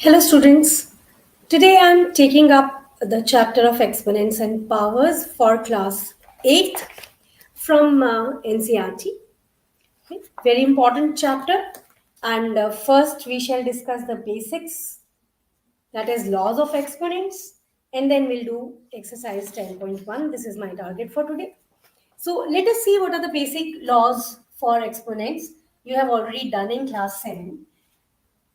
Hello, students. Today I am taking up the chapter of exponents and powers for class 8th from NCERT. Okay, very important chapter. And first, we shall discuss the basics, that is, laws of exponents, and then we'll do exercise 10.1. This is my target for today. So, let us see what are the basic laws for exponents you have already done in class 7.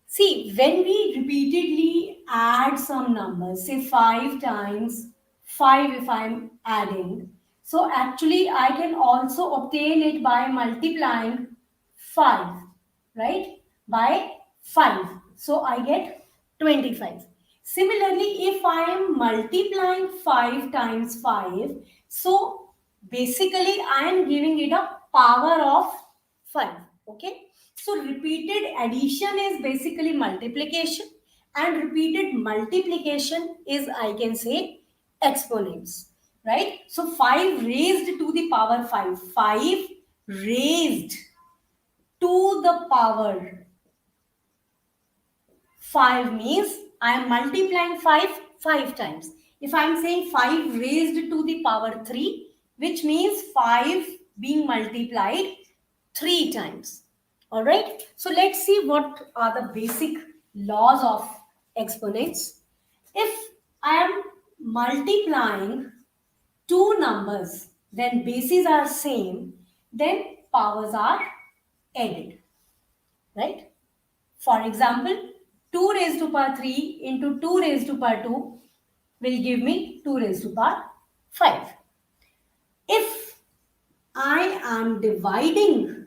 See, when we repeatedly add some numbers, say 5 times 5 if I'm adding, so actually I can also obtain it by multiplying 5, right? By 5. So I get 25. Similarly, if I am multiplying 5 times 5, so basically I am giving it a power of 5. Okay. So repeated addition is basically multiplication, and repeated multiplication is, I can say, exponents, right? So 5 raised to the power 5. 5 raised to the power 5 means I am multiplying 5 times. If I am saying 5 raised to the power 3, which means 5 being multiplied 3 times. All right. So let's see what are the basic laws of exponents. If I am multiplying two numbers, then bases are same, then powers are added, right? For example, 2 raised to power 3 into 2 raised to power 2 will give me 2 raised to power 5. If I am dividing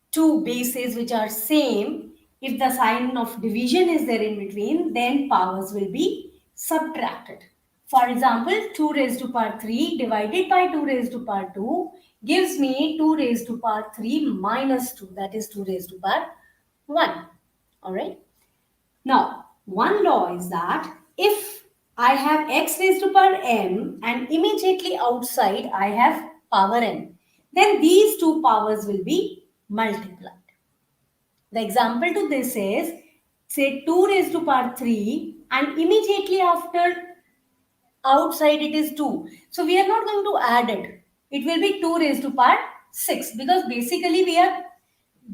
two bases which are same, if the sign of division is there in between, then powers will be subtracted. For example, 2 raised to power 3 divided by 2 raised to power 2 gives me 2 raised to power 3 minus 2, that is 2 raised to power 1. Alright. Now, one law is that if I have x raised to power m and immediately outside I have power n, then these two powers will be multiplied. The example to this is, say 2 raised to power 3 and immediately after outside it is 2. So we are not going to add it. It will be 2 raised to power 6, because basically we are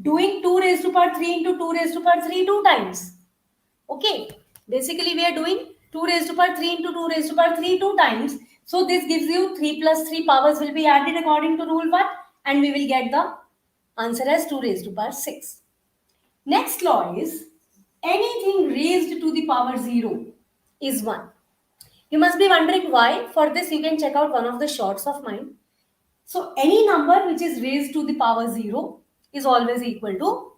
doing 2 raised to power 3 into 2 raised to power 3 two times. Okay, basically we are doing 2 raised to power 3 into 2 raised to power 3 two times. So this gives you 3 plus 3 powers will be added according to rule 1, and we will get the answer as 2 raised to power 6. Next law is, anything raised to the power 0 is 1. You must be wondering why. For this you can check out one of the shorts of mine. So any number which is raised to the power 0 is always equal to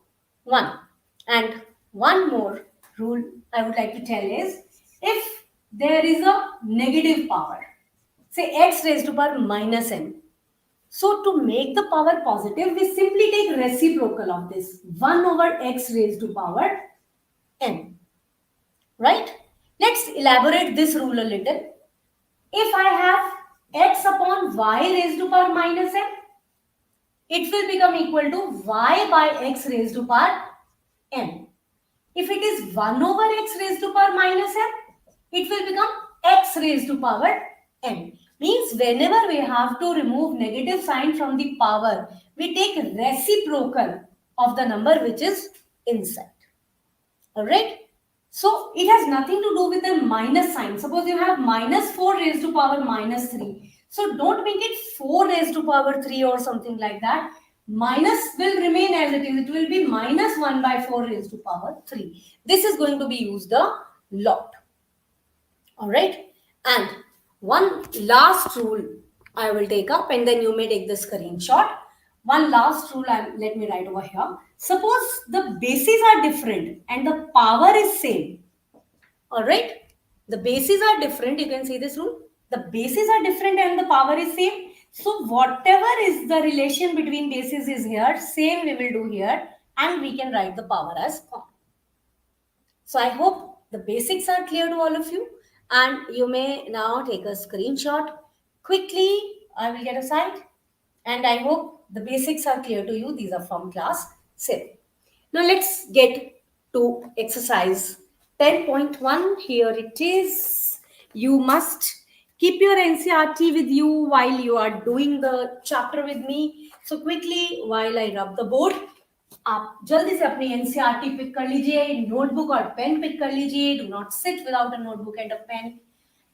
1. And one more rule I would like to tell is, if there is a negative power, say x raised to power minus n. So to make the power positive, we simply take reciprocal of this, 1 over x raised to power n. Right? Let's elaborate this rule a little. If I have x upon y raised to power minus n, it will become equal to y by x raised to power n. If it is 1 over x raised to power minus n, it will become x raised to power n. Means whenever we have to remove negative sign from the power, we take reciprocal of the number which is inside. Alright? So it has nothing to do with the minus sign. Suppose you have minus 4 raised to power minus 3. So don't make it 4 raised to power 3 or something like that. Minus will remain as it is. It will be minus 1 by 4 raised to power 3. This is going to be used a lot. Alright. And one last rule I will take up, and then you may take the screenshot. One last rule, let me write over here. Suppose the bases are different and the power is same. Alright. The bases are different. You can see this rule. The bases are different and the power is same. So whatever is the relation between bases is here, same we will do here, and we can write the power as common. So I hope the basics are clear to all of you, and you may now take a screenshot. Quickly, I will get aside, and I hope the basics are clear to you. These are from class 7. Now let's get to exercise 10.1. Here it is. You must keep your NCERT with you while you are doing the chapter with me. So quickly, while I rub the board, आप जल्दी से अपनी NCERT pick कर लीजिए, notebook और pen pick कर लीजिए. Do not sit without a notebook and a pen.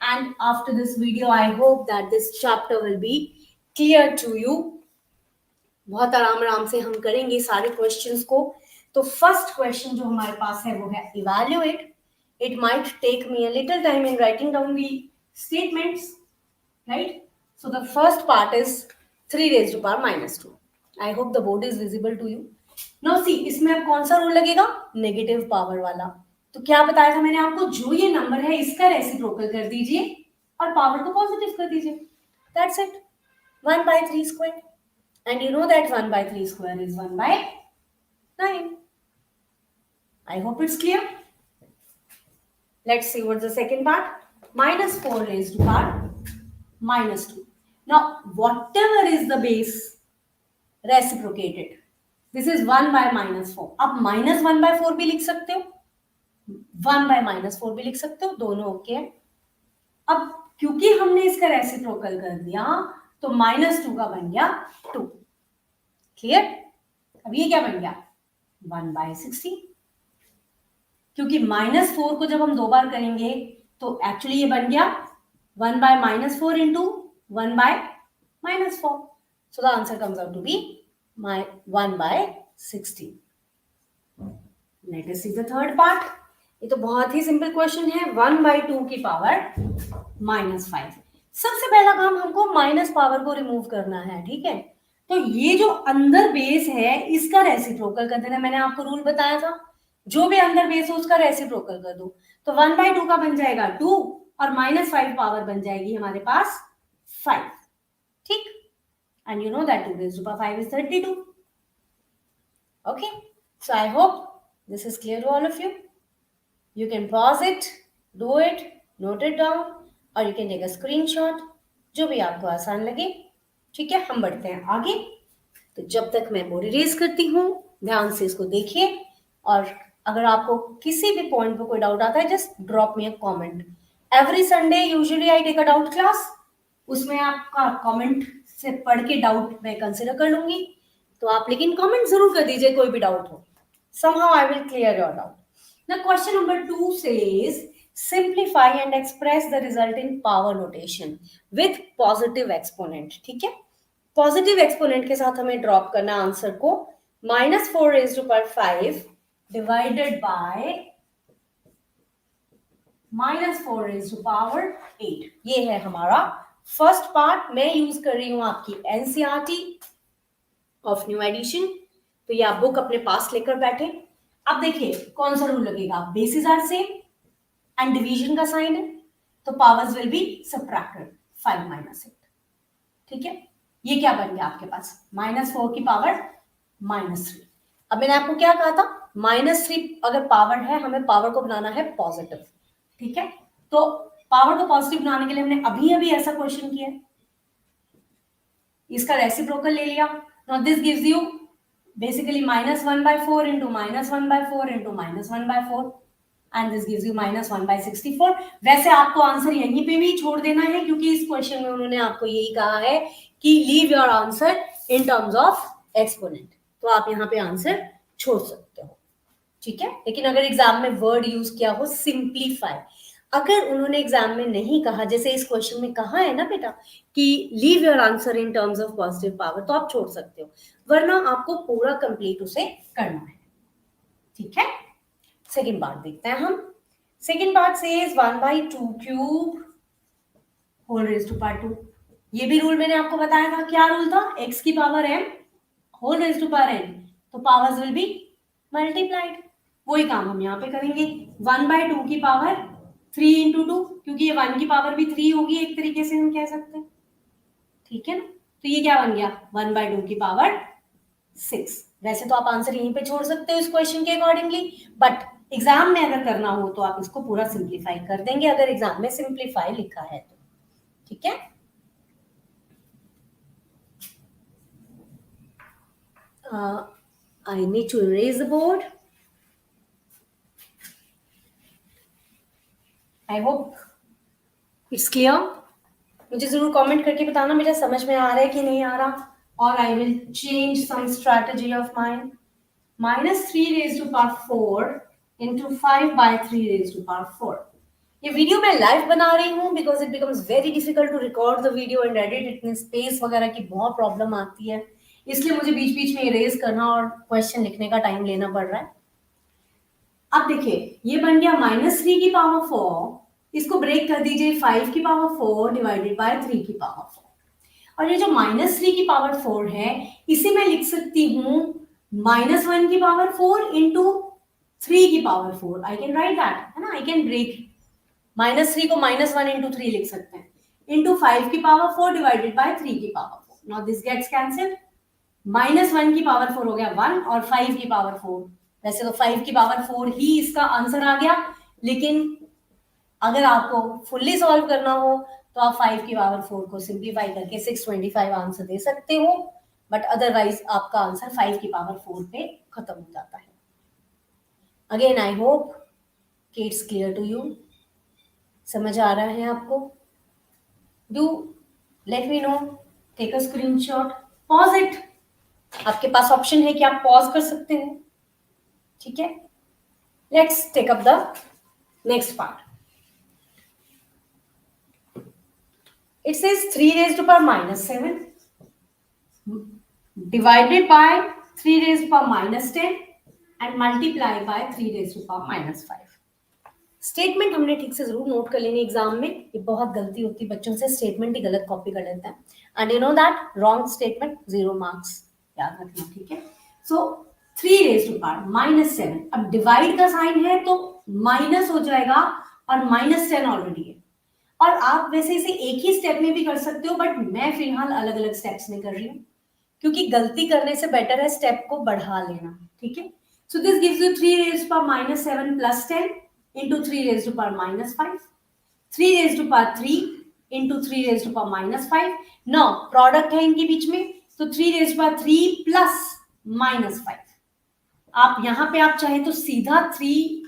And after this video, I hope that this chapter will be clear to you. बहुत आराम से हम करेंगे सारे क्वेश्चंस को. तो फर्स्ट क्वेश्चन जो हमारे पास है वो है evaluate. It might take me a little time in writing down the statements, right? So the first part is 3 raised to power minus 2. I hope the board is visible to you. Now see, इसमें अब कौन सा rule लगेगा? Negative power वाला. तो क्या बताया था मैंने आपको? जो ये नंबर है इसका रेसिप्रोकल कर दीजिए और पावर को पॉजिटिव कर दीजिए. That's it. 1 by 3 square. And you know that 1 by 3 square is 1 by 9. I hope it's clear. Let's see what's the second part. Minus 4 raised to power minus 2. Now, whatever is the base reciprocated. This is 1 by minus 4. आप minus 1 by 4 भी लिख सकते हो, 1 by minus 4 भी लिख सकते हो, दोनों ओके है. अब क्योंकि हमने इसका रेसिप्रोकल कर दिया तो minus 2 का बन गया 2. क्लियर? अब ये क्या बन गया? 1 by 16. क्योंकि minus 4 को जब हम दो बार करेंगे तो एक्चुअली ये बन गया 1 by minus 4 into 1 by minus 4. So the answer comes out to be 1 by 16. Let us see the third part. ये तो बहुत ही सिंपल क्वेश्चन है. 1 by 2 की पावर minus 5. सबसे पहला काम हमको माइनस पावर को रिमूव करना है. ठीक है, तो ये जो अंदर बेस है इसका रेसिप्रोकल कर देना. मैंने आपको रूल बताया था, जो भी अंदर बेस हो उसका रेसिप्रोकल कर दो. तो 1 by 2 का बन जाएगा 2 और minus 5 पावर बन जाएगी हमारे पास 5. ठीक, and you know that 2 raised to power 5 is 32. Okay, so I hope this is clear to all of you. You can pause it, do it, note it down, or you can take a screenshot, जो भी आपको आसान लगे. ठीक है, हम बढ़ते हैं आगे. तो जब तक मैं बोर्ड इरेज करती हूँ, ध्यान से इसको देखिए, और अगर आपको किसी भी पॉइंट पर कोई डाउट आता है, just drop me a comment. Every Sunday usually I take a doubt class. उसमें आपका कमेंट से पढ़ के डाउट मैं कंसिडर कर लूंगी. तो आप लेकिन कमेंट जरूर कर दीजिए कोई भी डाउट हो. Somehow I will clear your doubt. Now question number 2 says simplify and express the result in power notation with positive exponent. ठीक है, पॉजिटिव एक्सपोनेंट के साथ हमें ड्रॉप करना आंसर को. -4 raised to power 5 divided by -4 raised to power 8. ये है हमारा फर्स्ट पार्ट. मैं यूज कर रही हूं आपकी एनसीईआरटी ऑफ न्यू एडिशन. तो ये आप बुक अपने पास लेकर बैठे. अब देखिए कौन सा रूल लगेगा. Bases are same and division का साइन है, तो powers will be subtracted. 5 minus 8. ठीक है, ये क्या बन गया आपके पास? -4 की पावर -3. अब मैंने आपको क्या कहा था? -3 अगर पावर है, हमें पावर को बनाना है पॉजिटिव. ठीक है, तो पावर को पॉजिटिव बनाने के लिए हमने अभी ऐसा क्वेश्चन किया, इसका रेसिप्रोकल ले लिया. Now this gives you basically -1 by 4 into -1 by 4 into -1 by 4, and this gives you -1 by 64. वैसे आपको आंसर यहीं पे भी छोड़ देना है, क्योंकि इस क्वेश्चन में उन्होंने आपको यही कहा है कि leave your answer in terms of exponent. तो आप यहाँ पे आंसर छोड़ सकते हो. ठीक है, लेकिन अगर एग्जाम में वर्ड यूज किया हो सिंप्लीफाई, अगर उन्होंने एग्जाम में नहीं कहा, जैसे इस क्वेश्चन में कहा है ना बेटा कि leave your answer in terms of positive power, तो आप छोड़ सकते हो, वरना आपको पूरा कंप्लीट उसे करना है. ठीक है, सेकंड पार्ट देखते हैं हम. Second part says 1 by 2 cube whole raise to power 2. ये भी रूल मैंने आपको बताया था. क्या रूल था? x की power m whole raise to power n, तो पावर्स विल बी मल्टीप्लाइड. वही काम हम यहाँ पे करेंगे. 1 by 2 की पावर 3 into 2, क्योंकि ये 1 की पावर भी 3 होगी एक तरीके से हम कह सकते हैं. ठीक है ना, तो ये क्या बन गया? 1 by 2 की पावर 6. वैसे तो आप आंसर यहीं पे छोड़ सकते हो इस क्वेश्चन के अकॉर्डिंगली, बट एग्जाम में अगर करना हो तो आप इसको पूरा सिंप्लीफाई कर देंगे, अगर एग्जाम में सिंप्लीफाई लिखा है तो. ठीक है, I need to erase the board. I hope it's clear. मुझे जरूर कमेंट करके बताना मुझे समझ में आ रहा है कि नहीं आ रहा. और I will change some strategy of mind. -3 raised to power 4 into 5 by 3 raised to power 4. ये वीडियो मैं लाइव बना रही हूँ because it becomes very difficult to record the video and edit. इतने स्पेस वगैरह की बहुत प्रॉब्लम आती है, इसलिए मुझे बीच बीच में इरेज करना और क्वेश्चन लिखने का टाइम लेना पड़ रहा है. अब देखिए ये बन गया -3 की पावर 4. इसको ब्रेक कर दीजिए 5 की पावर 4 डिवाइडेड बाय 3 की पावर 4. और ये जो -3 की पावर 4 है इसे मैं लिख सकती हूँ -1 की पावर 4 इंटू 3 की power 4. I can write that, है ना. आई कैन ब्रेक -3 को -1 इंटू 3 लिख सकते हैं, इंटू 5 की पावर 4 डिवाइडेड बाय 3 की power 4. Now this gets cancelled. -1 की पावर 4 हो गया 1 और 5 की पावर 4. वैसे तो 5 की पावर 4 ही इसका आंसर आ गया, लेकिन अगर आपको फुल्ली सॉल्व करना हो तो आप 5 की पावर 4 को सिंप्लीफाई करके 625 आंसर दे सकते हो. बट अदरवाइज आपका आंसर 5 की पावर 4 पे खत्म हो जाता है. अगेन आई होप कि इट्स क्लियर टू यू. समझ आ रहा है आपको? Do let me know. Take a screenshot, pause it. आपके पास ऑप्शन है कि आप पॉज कर सकते हैं. ठीक है, let's take up the next part. It says 3 raised to power -7 divided by 3 raised to power -10 and multiplied by 3 raised to power -5. Statement हमने ठीक से जरूर नोट कर लेनी एग्जाम में. ये बहुत गलती होती है बच्चों से, स्टेटमेंट ही गलत कॉपी कर लेते हैं. And you know that wrong statement 0 marks. याद रखना, ठीक है. सो 3 raised to power -7. अब डिवाइड का साइन है तो माइनस हो जाएगा और -10 ऑलरेडी है. और आप वैसे इसे एक ही स्टेप में भी कर सकते हो, बट मैं फिलहाल अलग अलग स्टेप्स में कर रही हूँ क्योंकि गलती करने से बेटर है स्टेप को बढ़ा लेना. ठीक है. So this gives you 3 raised to power -7 plus 10 into 3 raised to power -5. 3 raised to power 3 into 3 raised to power -5. Now product है इनके बीच में, तो 3 raised to power 3 plus -5. आप यहाँ पे आप चाहे तो सीधा 3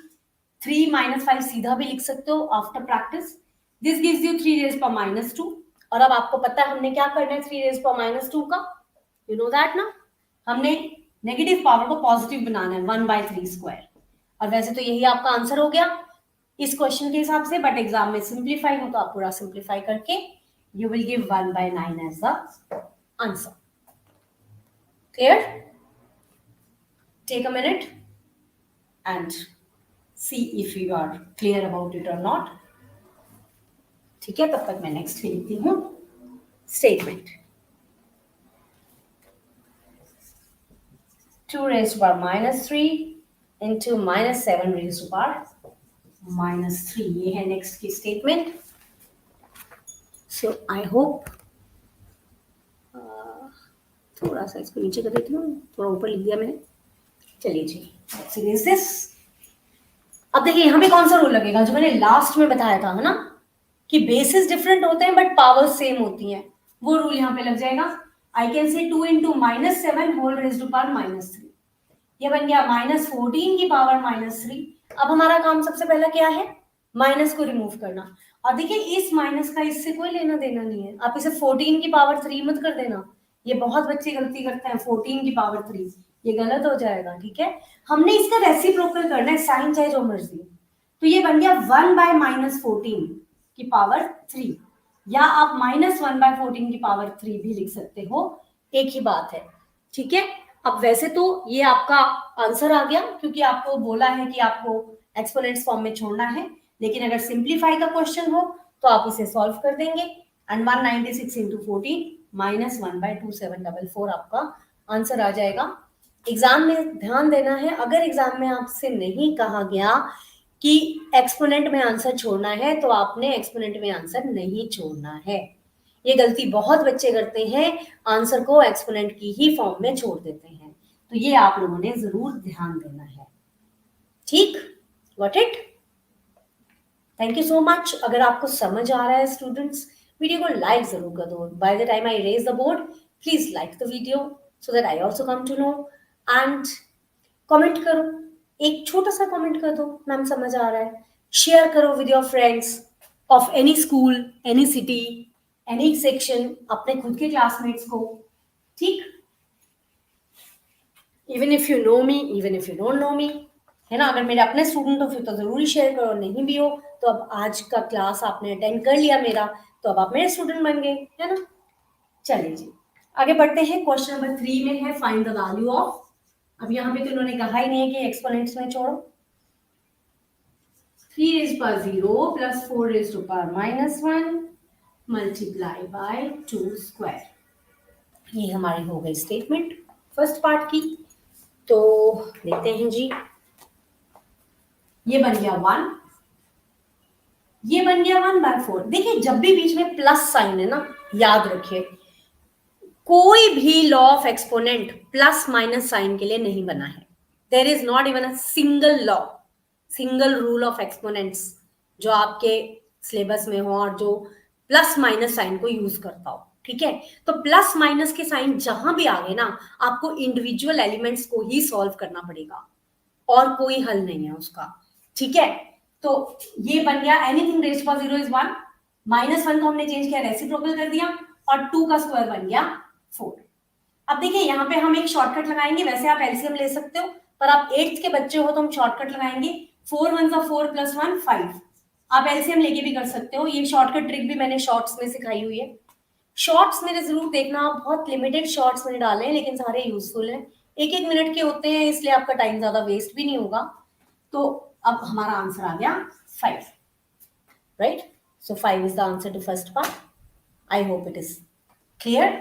-5 सीधा भी लिख सकते हो after practice. This gives you 3 raised to power -2. और अब आपको पता है हमने क्या करना है 3 raised to power -2 का. यू नो दैट ना. हमने नेगेटिव पावर को पॉजिटिव बनाना है 1/3 स्क्वायर. और वैसे तो यही आपका आंसर हो गया इस क्वेश्चन के हिसाब से, बट एग्जाम में सिंप्लीफाई हो तो आप पूरा सिंप्लीफाई करके you will give 1/9 as the answer. Clear? Take a minute and see if you are clear about it or not. ठीक है, तब तक मैं नेक्स्ट लिखती हूँ statement. 2 raised to power -3 into -7 raised to power -3. ये है नेक्स्ट की स्टेटमेंट. सो आई होप थोड़ा सा इसको नीचे कर देती हूँ, थोड़ा ऊपर लिख दिया मैंने. चलिए जी, let's erase this. अब देखिए यहाँ पे कौन सा रूल लगेगा जो मैंने लास्ट में बताया था, है ना, कि बेसिस डिफरेंट होते हैं बट पावर सेम होती हैं. वो रूल यहाँ पे लग जाएगा. I can say 2 into -7 whole raised to power -3. ये बन गया -14 की पावर -3. अब हमारा काम सबसे पहला क्या है, माइनस को रिमूव करना. और देखिए इस माइनस का इससे कोई लेना देना नहीं है. आप इसे 14 की पावर 3 मत कर देना. ये बहुत बच्चे गलती करते हैं 14 की पावर 3. ये गलत हो जाएगा. ठीक है, हमने इसका रेसिप्रोकल करना है, साइन चाहे जो मर्जी. तो ये बन गया 1/-14 की पावर 3, या आप -1/14 की पावर 3 भी लिख सकते हो. एक ही बात है. ठीक है. अब वैसे तो ये आपका आंसर आ गया क्योंकि आपको बोला है कि आपको एक्सपोनेंट्स फॉर्म में छोड़ना है, लेकिन अगर सिंप्लीफाई का क्वेश्चन हो तो आप इसे सॉल्व कर देंगे. एंड 196 into 14 -1/2744 आपका आंसर आ जाएगा. एग्जाम में ध्यान देना है, अगर एग्जाम में आपसे नहीं कहा गया कि एक्सपोनेंट में आंसर छोड़ना है तो आपने एक्सपोनेंट में आंसर नहीं छोड़ना है. ये गलती बहुत बच्चे करते हैं, आंसर को एक्सपोनेंट की ही फॉर्म में छोड़ देते हैं. तो ये आप लोगों ने जरूर ध्यान देना है. ठीक, got it? Thank you so much. अगर आपको समझ आ रहा है स्टूडेंट्स, वीडियो को लाइक जरूर कर दो. By the time I raise the board, please like the video so that I also come to know. And comment करो, एक छोटा सा कमेंट कर दो, मैम समझ आ रहा है. शेयर करो with your friends of any school, any city, any section, अपने खुद के क्लासमेट्स को, ठीक। Even if you know me, even if you don't know me, है ना। अगर मेरे अपने स्टूडेंट हो फिर तो जरूरी शेयर करो, नहीं भी हो तो अब आज का क्लास आपने अटेंड कर लिया मेरा, तो अब आप मेरे स्टूडेंट बन गए, है ना। चलिए जी आगे बढ़ते हैं। क्वेश्चन नंबर 3 में है फाइंड द वैल्यू ऑफ, अब यहाँ पे तो उन्होंने कहा ही नहीं है कि एक्सपोनेंट्स में छोड़ो। 3 raised by 0 plus 4 raised to power minus 1 multiply by 2 square, ये हमारी हो गई स्टेटमेंट फर्स्ट पार्ट की। तो देखते हैं जी, ये बन गया 1, ये बन गया 1/4। देखिए जब भी बीच में प्लस साइन है ना, याद रखिए कोई भी law of exponent plus minus sign के लिए नहीं बना है। There is not even a single law, single rule of exponents जो आपके सिलेबस में हो और जो प्लस माइनस साइन को यूज करता हो, ठीक है। तो प्लस माइनस के साइन जहां भी आ गए ना, आपको इंडिविजुअल एलिमेंट्स को ही सॉल्व करना पड़ेगा और कोई हल नहीं है उसका, ठीक है। तो ये बन गया एनीथिंग रेज्ड बाय 0 इज 1, -1 को हमने चेंज किया, रेसिप्रोकल कर दिया, और 2 का स्क्वायर बन गया 4। अब देखिए यहाँ पे हम एक शॉर्टकट लगाएंगे, वैसे आप एलसीएम ले सकते हो, पर आप 8th के बच्चे हो तो हम शॉर्टकट लगाएंगे। 4 1 4 + 1 5, आप एलसीएम लेके भी कर सकते हो। ये शॉर्टकट ट्रिक भी मैंने शॉर्ट्स में सिखाई हुई है। शॉर्ट्स मेरे जरूर देखना, आप बहुत लिमिटेड शॉर्ट्स मैंने डाले हैं लेकिन सारे यूजफुल हैं, 1-1 मिनट के होते हैं, इसलिए आपका टाइम ज्यादा वेस्ट भी नहीं होगा। तो अब हमारा आंसर आ गया 5, right. So 5 is the answer to first part. I hope it is clear.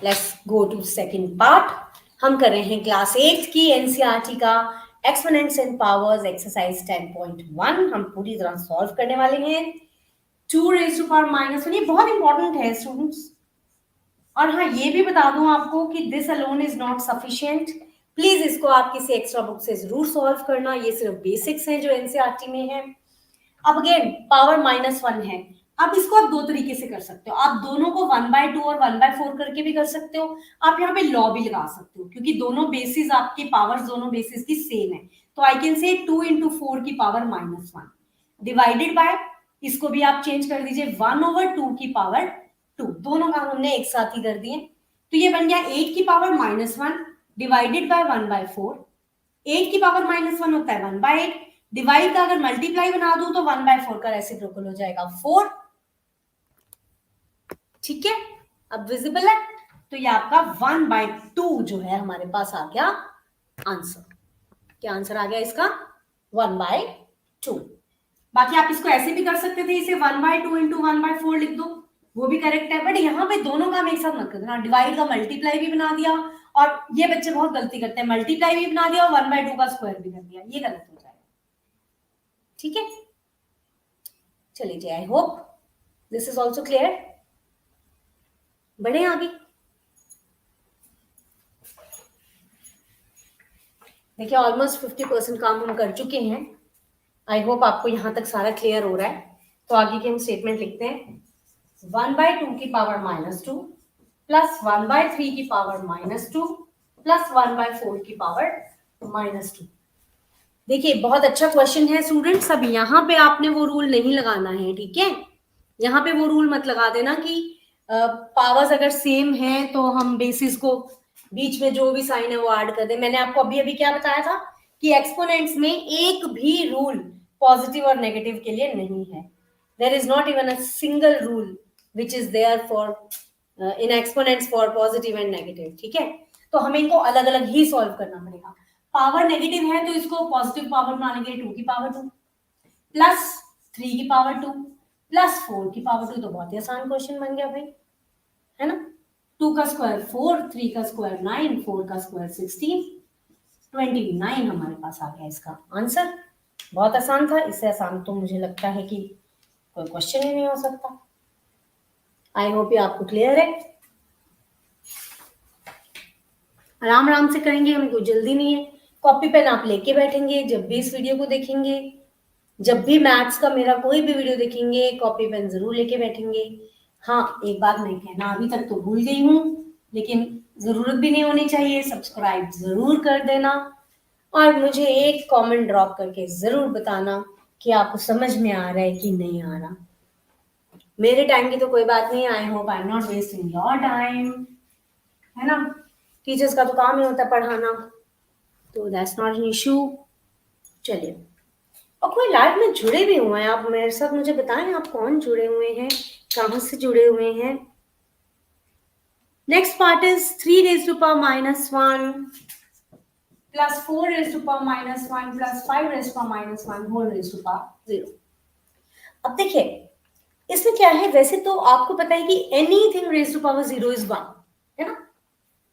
Let's go to second part. हम कर रहे हैं क्लास 8 की एनसीईआरटी का एक्सपोनेंट्स एंड पावर्स एक्सरसाइज 10.1। हम पूरी तरह सॉल्व करने वाले हैं। 2 raised to power -1, ये बहुत इंपॉर्टेंट है स्टूडेंट्स। और हाँ ये भी बता दूं आपको कि this alone is not sufficient, please इसको आप किसी एक्स्ट्रा बुक से जरूर सॉल्व करना, ये सिर्फ बेसिक्स हैं जो एनसीईआरटी में है। अब अगेन पावर -1 है, अब इसको आप दो तरीके से कर सकते हो, आप दोनों को 1/2 और 1/4 करके भी कर सकते हो। आप यहाँ पे लॉ भी लगा सकते हो क्योंकि दोनों बेसिस आपके पावर्स दोनों बेसिस की सेम है, तो आई कैन से 2 × 4 की पावर -1 डिवाइडेड बाय, इसको भी आप चेंज कर दीजिए 1/2 की पावर 2, दोनों काम हमने एक साथ ही कर दिए। तो ये बन गया 8 की पावर -1 डिवाइडेड बाय 1/4, 8 की पावर -1 होता है 1/8, डिवाइड का अगर मल्टीप्लाई बना दूं तो 1/4 का रेसिप्रोकल हो जाएगा 4, ठीक है। अब विजिबल है, तो ये आपका 1/2 जो है हमारे पास आ गया आंसर। क्या आंसर आ गया इसका? 1/2। बाकी आप इसको ऐसे भी कर सकते थे, इसे 1/2 × 1/4 लिख दो, वो भी करेक्ट है। बट यहाँ पे दोनों काम एक साथ मत करना, डिवाइड का मल्टीप्लाई भी बना दिया, और ये बच्चे बहुत गलती करते हैं, मल्टीप्लाई भी बना दिया और 1/2 का स्क्वायर भी कर दिया, ये गलत हो जाएगा, ठीक है। चलिए जी, I hope this is also clear. बढ़े आगे। देखिए ऑलमोस्ट 50% काम हम कर चुके हैं। आई होप आपको यहां तक सारा क्लियर हो रहा है। तो आगे की हम स्टेटमेंट लिखते हैं, 1/2 की पावर -2 प्लस 1/3 की पावर -2 प्लस 1/4 की पावर -2। देखिए बहुत अच्छा क्वेश्चन है स्टूडेंट्स। अब यहाँ पे आपने वो रूल नहीं लगाना है, ठीक है। यहाँ पे वो रूल मत लगा देना कि पावर्स अगर सेम है तो हम बेसिस को बीच में जो भी साइन है वो ऐड कर दे। मैंने आपको अभी अभी क्या बताया था कि एक्सपोनेंट्स में एक भी रूल पॉजिटिव और नेगेटिव के लिए नहीं है। There is not even a single rule which is there for in exponents for positive and negative, ठीक है। तो हमें इनको अलग अलग ही सॉल्व करना पड़ेगा। पावर नेगेटिव है तो इसको पॉजिटिव पावर बनाने के लिए 2 की पावर 2 प्लस 3 की पावर 2 प्लस 4 की पावर 2, तो बहुत ही आसान क्वेश्चन बन गया भाई, है ना। 2 का स्क्वायर 4, 3 का स्क्वायर 9, 4 का स्क्वायर 16, 29 हमारे पास आ गया इसका आंसर। बहुत आसान था, इससे आसान तो मुझे लगता है कि कोई क्वेश्चन ही नहीं हो सकता। आई होप ये आपको क्लियर है। आराम आराम से करेंगे, हमें कोई जल्दी नहीं है। कॉपी पेन आप लेके बैठेंगे जब भी इस वीडियो को देखेंगे, जब भी मैथ्स का मेरा कोई भी वीडियो देखेंगे कॉपी पेन जरूर लेके बैठेंगे। हाँ एक बात मैं कहना अभी तक तो भूल गई हूँ, लेकिन जरूरत भी नहीं होनी चाहिए, सब्सक्राइब जरूर कर देना और मुझे एक कमेंट ड्रॉप करके जरूर बताना कि आपको समझ में आ रहा है कि नहीं आ रहा। मेरे टाइम की तो कोई बात नहीं, आई hope I am not wasting your time, है ना। टीचर्स का तो काम ही होता है पढ़ाना, तो दैट्स नॉट एन इशू। चलिए, और कोई लाइव में जुड़े भी हुए हैं आप मेरे साथ, मुझे बताएं आप कौन जुड़े हुए हैं, कहाँ से जुड़े हुए हैं। Next part is 3 raised to power -1 plus 4 raised to power -1 plus 5 raised to power -1 whole raised to power 0। अब देखिए इसमें क्या है, वैसे तो आपको पता है कि anything raised to power 0 is 1, है ना।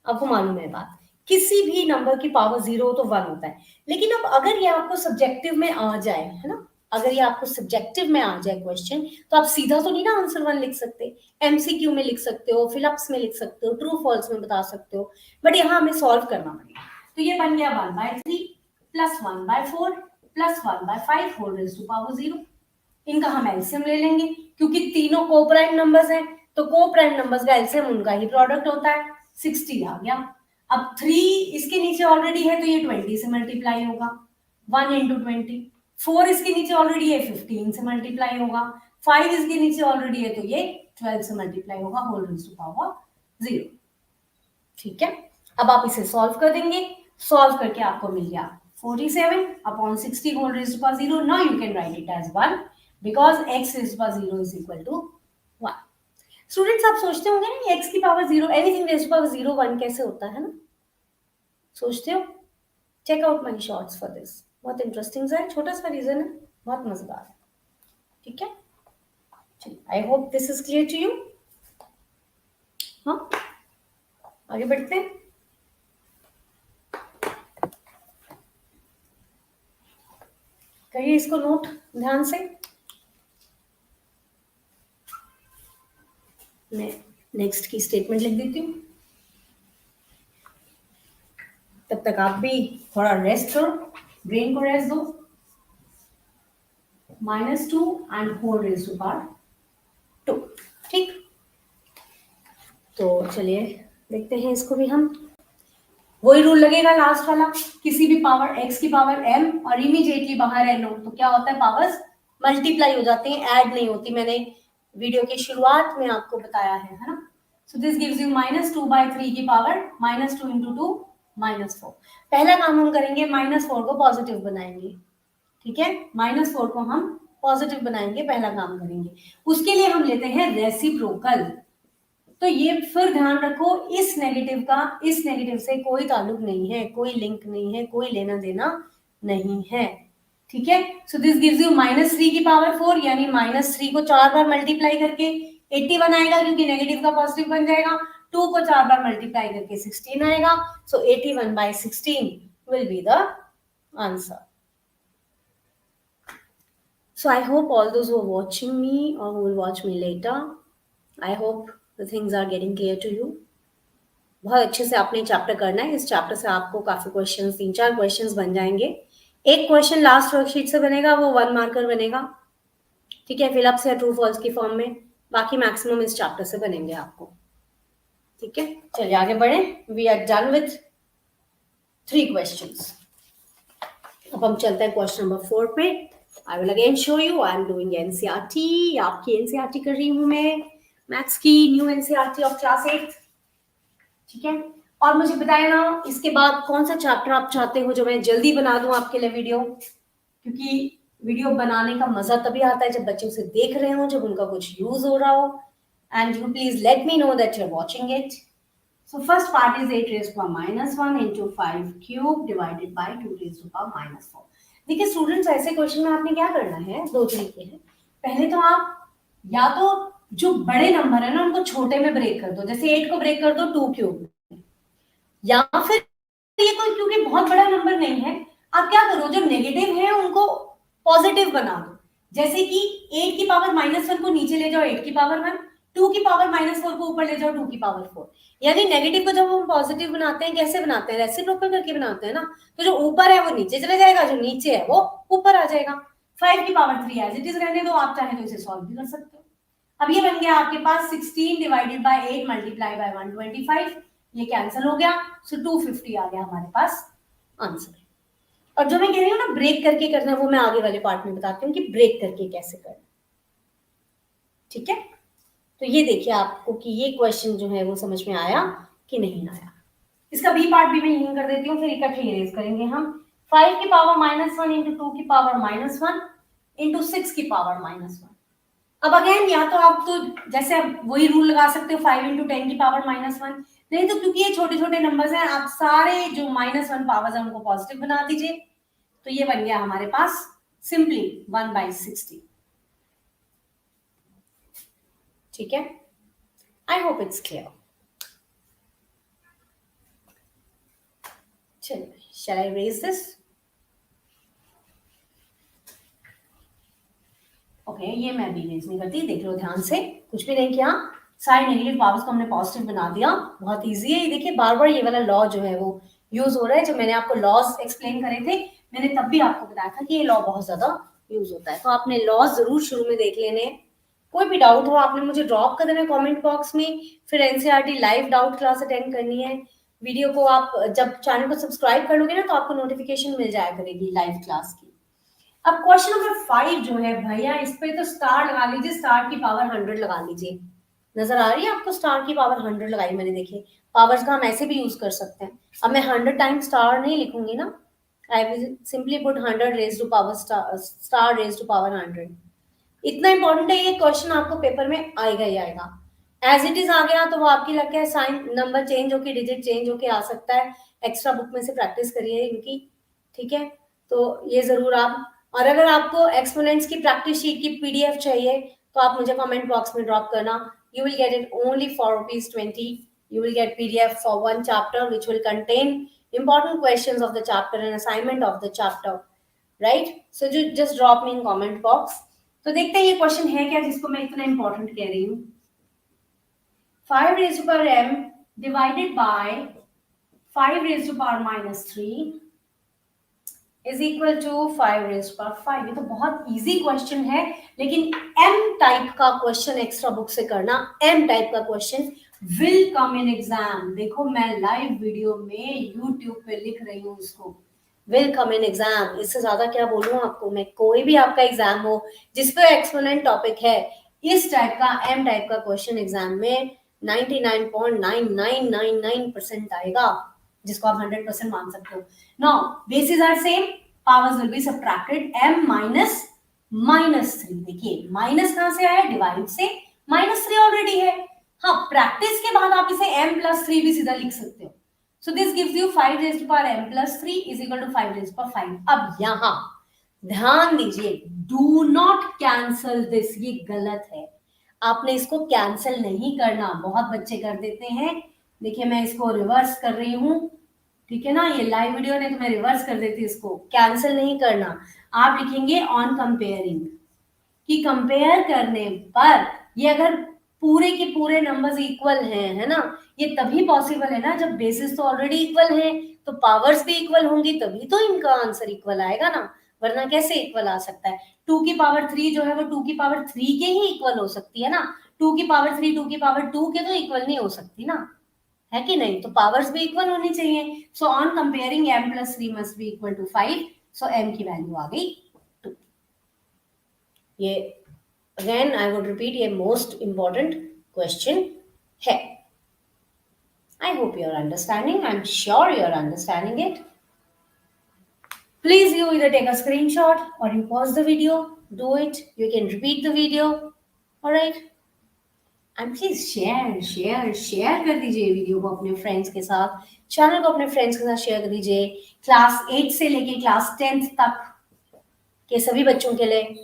आपको मालूम है बात, किसी भी नंबर की पावर 0 हो तो 1 होता है। लेकिन अब अगर ये आपको सब्जेक्टिव में आ जाए, है ना, अगर ये आपको सब्जेक्टिव में आ जाए क्वेश्चन, तो आप सीधा तो नहीं ना आंसर 1 लिख सकते, एमसीक्यू में लिख सकते हो, फिलअप्स में लिख सकते हो, ट्रू फॉल्स में बता सकते हो, बट यहाँ हमें सॉल्व करना पड़ेगा। तो ये बन गया 1/3 plus 1/4 plus 1/5 whole raised to power 0। इनका हम एलसीएम ले लेंगे, क्योंकि तीनों को प्राइम नंबर्स हैं, तो को प्राइम नंबर्स का एलसीएम उनका ही प्रोडक्ट होता है। 60 आ गया। अब 3 इसके नीचे ऑलरेडी है तो ये 20 से मल्टीप्लाई होगा, 1 into 20। 4 इसके नीचे ऑलरेडी है, 15 से मल्टीप्लाई होगा। 5 इसके नीचे ऑलरेडी है तो ये 12 से मल्टीप्लाई होगा, होल रेज़्ड टू पावर 0। ठीक है, अब आप इसे सॉल्व कर देंगे, सॉल्व करके आपको मिल गया 47 upon 60 whole raised to power 0। Now you can write it as 1 because x raised to power 0 is equal to 1। Students आप सोचते होंगे ना x की power 0, anything raised to power 0 1 कैसे होता है ना, सोचते हो? Check out my shorts for this, बहुत इंटरेस्टिंग है, छोटा सा रीजन है, बहुत मजेदार है। ठीक है, चलिए, I hope this is clear to you. हाँ, आगे बढ़ते हैं। करिए इसको नोट ध्यान से। मैं नेक्स्ट की स्टेटमेंट लिख देती हूँ, तब तक आप भी थोड़ा रेस्ट करो, ब्रेन को रेस्ट दो। -2 and whole raised to power 2। ठीक, तो चलिए देखते हैं इसको भी हम। वही रूल लगेगा लास्ट वाला, किसी भी पावर x की पावर m और इमीडिएटली बाहर n हो तो क्या होता है, पावर्स मल्टीप्लाई हो जाते हैं, ऐड नहीं होती। मैंने वीडियो की शुरुआत में आपको बताया है ना। सो दिस गिव्स यू -2/3 की पावर -2 into 2 -4। पहला काम हम करेंगे, -4 को पॉजिटिव बनाएंगे। ठीक है, -4 को हम पॉजिटिव बनाएंगे, पहला काम करेंगे। उसके लिए हम लेते हैं रेसिप्रोकल। तो ये फिर ध्यान रखो, इस नेगेटिव से कोई ताल्लुक नहीं है, कोई लिंक नहीं है, कोई लेना देना नहीं है। ठीक है, सो दिस गिव्स यू -3 की पावर 4, यानी -3 को 4 बार मल्टीप्लाई करके 81 आएगा, क्योंकि नेगेटिव का पॉजिटिव बन जाएगा। 2 को 4 बार मल्टीप्लाई करके 16 आएगा, सो 81/16 will be the answer. So I hope all those who are watching me or who will watch me later, I hope the things are getting clear to you। बहुत अच्छे से आपने चैप्टर करना है, इस चैप्टर से आपको काफी क्वेश्चंस, 3-4 क्वेश्चंस बन जाएंगे। एक क्वेश्चन लास्ट वर्कशीट से बनेगा, वो 1 मार्कर बनेगा। ठीक है, फिलअप्स या ट्रू फॉल्स की फॉर्म में, बाकी मैक्सिमम इस चैप्टर से बनेंगे आपको। ठीक है, चलिए आगे बढ़े। We are done with 3 questions. अब हम चलते हैं क्वेश्चन नंबर 4 पे। I will again show you, I am doing NCERT, आपकी एनसीईआरटी कर रही हूँ मैं, मैथ्स की न्यू एनसीईआरटी ऑफ क्लास 8। ठीक है, और मुझे बताया ना इसके बाद कौन सा चैप्टर आप चाहते हो जो मैं जल्दी बना दूं आपके लिए वीडियो, क्योंकि वीडियो बनाने का मजा तभी आता है जब बच्चे उसे देख रहे हो, जब उनका कुछ यूज हो रहा हो। And you please let me know that you are watching it. So first part is 8 raised to power -1 into 5 cube divided by 2 raised to power -4। देखिए स्टूडेंट्स, ऐसे क्वेश्चन में आपने क्या करना है, 2 तरीके हैं। पहले तो आप या तो जो बड़े नंबर है ना उनको छोटे में ब्रेक कर दो, जैसे 8 को ब्रेक कर दो 2 क्यूब, या फिर ये कोई क्योंकि बहुत बड़ा नंबर नहीं है, आप क्या करो, जो नेगेटिव है उनको पॉजिटिव बना दो। जैसे कि 8 की पावर -1 को नीचे ले जाओ 8 की पावर 1, 2 की पावर -4 को ऊपर ले जाओ 2 की पावर 4। यानी नेगेटिव को जब हम पॉजिटिव बनाते हैं, कैसे बनाते हैं, रेसिप्रोकल करके बनाते हैं ना। तो जो ऊपर है वो नीचे चला जाएगा, जो नीचे है वो ऊपर आ जाएगा। 5 की पावर 3 एज इट इज रहने दो, आप चाहे तो इसे सॉल्व भी कर सकते हो। अब ये बन गया आपके पास 16 डिवाइडेड बाय 8 मल्टीप्लाई बाय 125, ये कैंसिल हो गया, सो 250 आ गया हमारे पास आंसर। और जो मैं कह रही हूँ ना ब्रेक करके करना, वो मैं आगे वाले पार्ट में बताती हूँ कि ब्रेक करके कैसे करना। ठीक है, तो ये देखिए आपको कि ये क्वेश्चन जो है वो समझ में आया कि नहीं आया। इसका बी पार्ट भी मैं यहीं कर देती हूँ, फिर इकट्ठे इरेज करेंगे हम। 5 की पावर -1 इंटू 2 की पावर -1 इंटू 6 की पावर -1। अब अगेन या तो आप तो जैसे आप वही रूल लगा सकते हो 5 इंटू 10 की पावर -1, नहीं तो क्योंकि ये छोटे छोटे नंबर्स हैं आप सारे जो -1 पावर्स हैं उनको पॉजिटिव बना दीजिए, तो ये बन गया हमारे पास सिंपली 1/60। ठीक है, आई होप इट्स क्लियर। चलिए, शैल आई रेज दिस? ओके, ये मैं भी रेज नहीं करती, देख लो ध्यान से, कुछ भी नहीं किया, सारे नेगेटिव पावर्स को हमने पॉजिटिव बना दिया। बहुत इजी है ये, देखिए बार बार ये वाला लॉ जो है वो यूज हो रहा है। जब मैंने आपको लॉज एक्सप्लेन करे थे, मैंने तब भी आपको बताया था कि ये लॉ बहुत ज्यादा यूज होता है, तो आपने लॉज जरूर शुरू में देख लेने। कोई भी डाउट हो आपने मुझे ड्रॉप कर देना कमेंट बॉक्स में, फिर NCERT live doubt class attend करनी है। वीडियो को आप जब चैनल को सब्सक्राइब कर लोगे ना तो आपको नोटिफिकेशन मिल जाया करेगी लाइव क्लास की। अब क्वेश्चन नंबर 5 जो है भैया, इस पे तो स्टार लगा लीजिए, स्टार की पावर 100 लगा लीजिए। नजर आ रही है आपको? स्टार की पावर 100 लगाई मैंने, देखिए पावर्स का हम ऐसे भी यूज कर सकते हैं। अब मैं 100 टाइम्स स्टार नहीं लिखूंगी ना, I will simply put 100 raise to power star raise to power 100। इतना इंपॉर्टेंट है ये क्वेश्चन, आपको पेपर में आएगा ही आएगा। एज इट इज आ गया तो वो आपकी लग है साइन नंबर चेंज होके डिजिट चेंज होके आ सकता है। एक्स्ट्रा बुक में से प्रैक्टिस करिए इनकी, ठीक है? तो ये जरूर आप, और अगर आपको एक्सपोनेंट्स की प्रैक्टिस शीट की पीडीएफ चाहिए तो आप मुझे कमेंट बॉक्स में ड्रॉप करना। You will get it only for ₹20। You will get PDF for one chapter which will contain important questions of the chapter and assignment of the chapter, right? So just drop me in comment box. तो देखते हैं ये question है क्या जिसको मैं इतना important कह रही हूँ। 5 raised to power m divided by 5 raised to power -3 is equal to 5 raised to power 5। ये तो बहुत इजी क्वेश्चन है, लेकिन m टाइप का क्वेश्चन एक्स्ट्रा बुक से करना, m टाइप का question will come in exam. देखो मैं लाइव वीडियो में यूट्यूब पे लिख रही हूँ इसको, विल कम इन एग्जाम। इससे ज्यादा क्या बोलूं आपको मैं? कोई भी आपका एग्जाम हो जिसपे एक्सपोनेंट टॉपिक है, इस टाइप का एम टाइप का क्वेश्चन एग्जाम में 99.9999% आएगा, जिसको आप 100% मान सकते हो। Now bases are same, powers will be subtracted, m minus -3। देखिए माइनस कहां से आया? डिवाइड से, -3 ऑलरेडी है। हाँ, प्रैक्टिस के बाद आप इसे m+3 भी सीधा लिख सकते हो। So this gives you 5 raised to power m+3 is equal to 5 raised to power 5। अब यहां ध्यान दीजिए, डू नॉट कैंसल दिस, ये गलत है। आपने इसको कैंसल नहीं करना, बहुत बच्चे कर देते हैं। देखिए मैं इसको रिवर्स कर रही हूं, ठीक है ना? ये लाइव वीडियो ने तो मैं रिवर्स कर देती, इसको कैंसिल नहीं करना। आप लिखेंगे ऑन कंपेयरिंग, कि कंपेयर करने पर ये अगर पूरे के पूरे नंबर्स इक्वल हैं, है ना? ये तभी पॉसिबल है ना जब बेसिस तो ऑलरेडी इक्वल है, तो पावर्स भी इक्वल होंगी, तभी तो इनका आंसर इक्वल आएगा ना, वरना कैसे इक्वल आ सकता है? 2 की पावर 3 जो है वो 2 की पावर 3 के ही इक्वल हो सकती है ना, 2 की पावर 3 2 की पावर 2 के तो इक्वल नहीं हो सकती ना, है कि नहीं? तो पावर्स भी इक्वल होनी चाहिए। So on comparing m+3 must be equal to 5। So m की वैल्यू आ गई 2। ये अगेन आई वुड रिपीट, ये मोस्ट इंपॉर्टेंट क्वेश्चन है। I hope you are understanding. I'm sure you are understanding it. Please, you either take a screenshot or you pause the video. Do it. You can repeat the video. All right. And please share कर दीजिए video को अपने friends के साथ, channel को अपने friends के साथ शेयर कर दीजिए। क्लास 8 से लेके क्लास 10th तक के सभी बच्चों के लिए।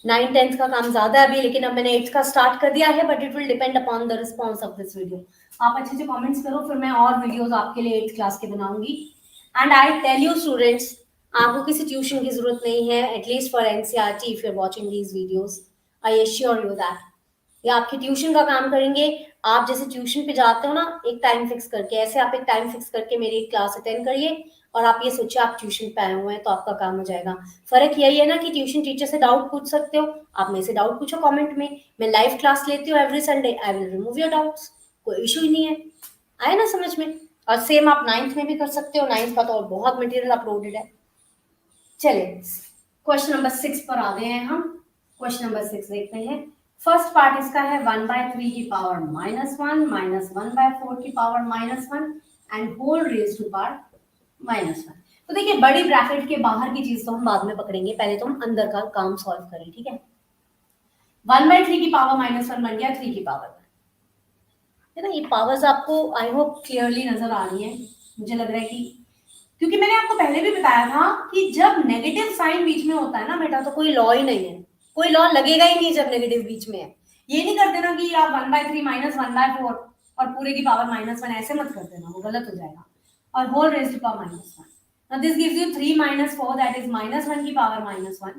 9 10th का काम ज्यादा है अभी, लेकिन अब मैंने 8th का स्टार्ट कर दिया है, but it will depend upon the response of this video. आप अच्छे से कमेंट्स करो, फिर मैं और वीडियोस आपके लिए 8th क्लास के बनाऊंगी। And I tell you students, आपको किसी ट्यूशन की जरूरत नहीं है, at least for NCERT if you are watching these videos, I assure you that. ये आपकी ट्यूशन का काम करेंगे। आप जैसे ट्यूशन पे जाते हो ना एक टाइम फिक्स करके, ऐसे आप एक टाइम फिक्स करके मेरी क्लास अटेंड करिए, और आप ये सोचिए आप ट्यूशन पे आए हुए हैं तो आपका काम हो जाएगा। फर्क यही है ना कि ट्यूशन टीचर से डाउट पूछ सकते हो, आप मेरे से डाउट पूछो कमेंट में, मैं लाइव क्लास लेती हूँ every Sunday, I will remove your doubts, कोई इशू ही नहीं है। आए ना समझ में? और सेम आप 9th में भी कर सकते हो, 9th का तो और बहुत मटेरियल अपलोडेड है। चलिए क्वेश्चन नंबर 6 पर आ गए हैं हम। क्वेश्चन नंबर 6 देखते हैं। फर्स्ट पार्ट इसका है 1/3 की पावर -1 माइनस 1/4 की power -1 and whole raise to power -1। तो देखिए बड़ी ब्रैकेट के बाहर की चीज तो हम बाद में पकड़ेंगे, पहले तो हम अंदर का काम सॉल्व करें, ठीक है। 1/3 की पावर -1 बन गया 3 की पावर, है ना। ये पावर्स आपको आई होप क्लियरली नजर आ रही है। मुझे लग रहा है कि क्योंकि मैंने आपको पहले भी बताया था कि जब नेगेटिव साइन बीच में होता है ना बेटा, तो कोई लॉ ही नहीं है, कोई लॉ लगेगा ही नहीं जब नेगेटिव बीच में है। ये नहीं कर देना कि आप 1/3 माइनस 1/4 और पूरे की पावर -1, ऐसे मत कर देना, वो गलत हो जाएगा। और whole raise to power -1। Now this gives you 3 - 4 that is -1 की पावर -1।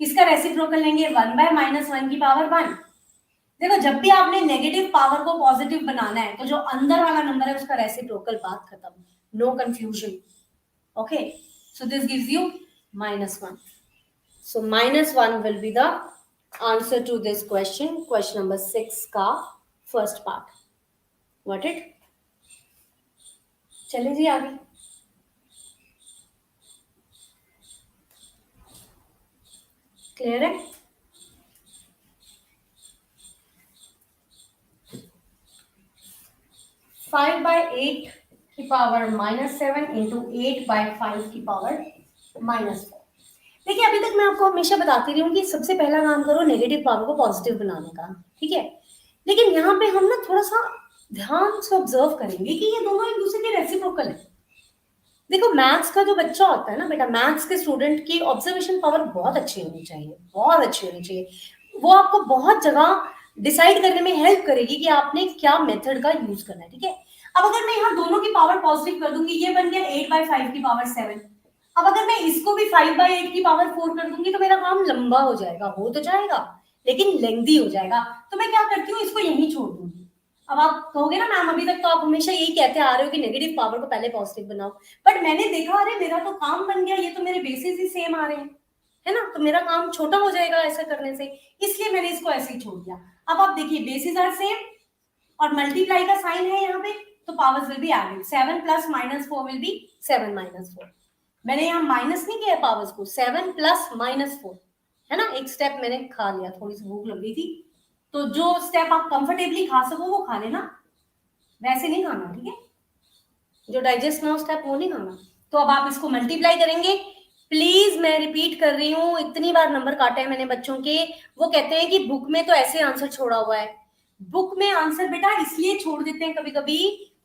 इसका रेसिप्रोकल लेंगे 1/-1 की पावर 1। देखो जब भी आपने नेगेटिव पावर को पॉजिटिव बनाना है तो जो अंदर वाला नंबर है उसका रेसिप्रोकल, बात खत्म, no confusion. Okay, so this gives you -1. So -1 will be the answer to this question, question number 6 का first part. Got it? चलिए जी आगे। क्लियर है? फाइव बाई 8 की पावर -7 इंटू 8/5 की पावर -4। देखिए अभी तक मैं आपको हमेशा बताती रही हूँ कि सबसे पहला काम करो नेगेटिव पावर को पॉजिटिव बनाने का, ठीक है। लेकिन यहाँ पे हम ना थोड़ा सा ध्यान से ऑब्जर्व करेंगे कि ये दोनों एक दूसरे के रेसिप्रोकल है। देखो मैथ्स का जो बच्चा होता है ना बेटा, मैथ्स के स्टूडेंट की ऑब्जर्वेशन पावर बहुत अच्छी होनी चाहिए, बहुत अच्छी होनी चाहिए। वो आपको बहुत जगह डिसाइड करने में हेल्प करेगी कि आपने क्या मेथड का यूज करना है, ठीक है। अब अगर मैं यहाँ दोनों की पावर पॉजिटिव कर दूंगी, ये बन गया 8/5 की पावर 7। अब अगर मैं इसको भी 5/8 की पावर 4 कर दूंगी तो मेरा काम लंबा हो जाएगा, हो तो जाएगा लेकिन लेंथी हो जाएगा। तो मैं क्या करती हूँ, इसको यहीं छोड़ दूंगी। अब आप कहोगे ना मैम अभी तक तो आप हमेशा यही कहते आ रहे हो कि नेगेटिव पावर को पहले पॉजिटिव बनाओ, बट मैंने देखा अरे मेरा तो काम बन गया, ये तो मेरे बेसिस ही सेम आ रहे हैं, है ना, तो मेरा काम छोटा हो जाएगा ऐसा करने से, इसलिए मैंने इसको ऐसे ही छोड़ दिया। अब आप देखिए बेसिस आर सेम और मल्टीप्लाई का साइन है यहाँ पे, तो powers will be added. 7 + -4 will be 7 - 4। मैंने यहाँ माइनस नहीं किया पावर्स को, 7 + -4, है ना। एक स्टेप मैंने खा लिया, थोड़ी सी भूख लग गई थी, तो जो स्टेप आप कंफर्टेबली खा सको वो खा लेना, वैसे नहीं खाना, ठीक है। जो डाइजेस्ट ना हो स्टेप वो नहीं खाना। तो अब आप इसको मल्टीप्लाई करेंगे। प्लीज मैं रिपीट कर रही हूँ, इतनी बार नंबर काटे हैं मैंने बच्चों के, वो कहते हैं कि बुक में तो ऐसे आंसर छोड़ा हुआ है। बुक में आंसर बेटा इसलिए छोड़ देते हैं कभी कभी,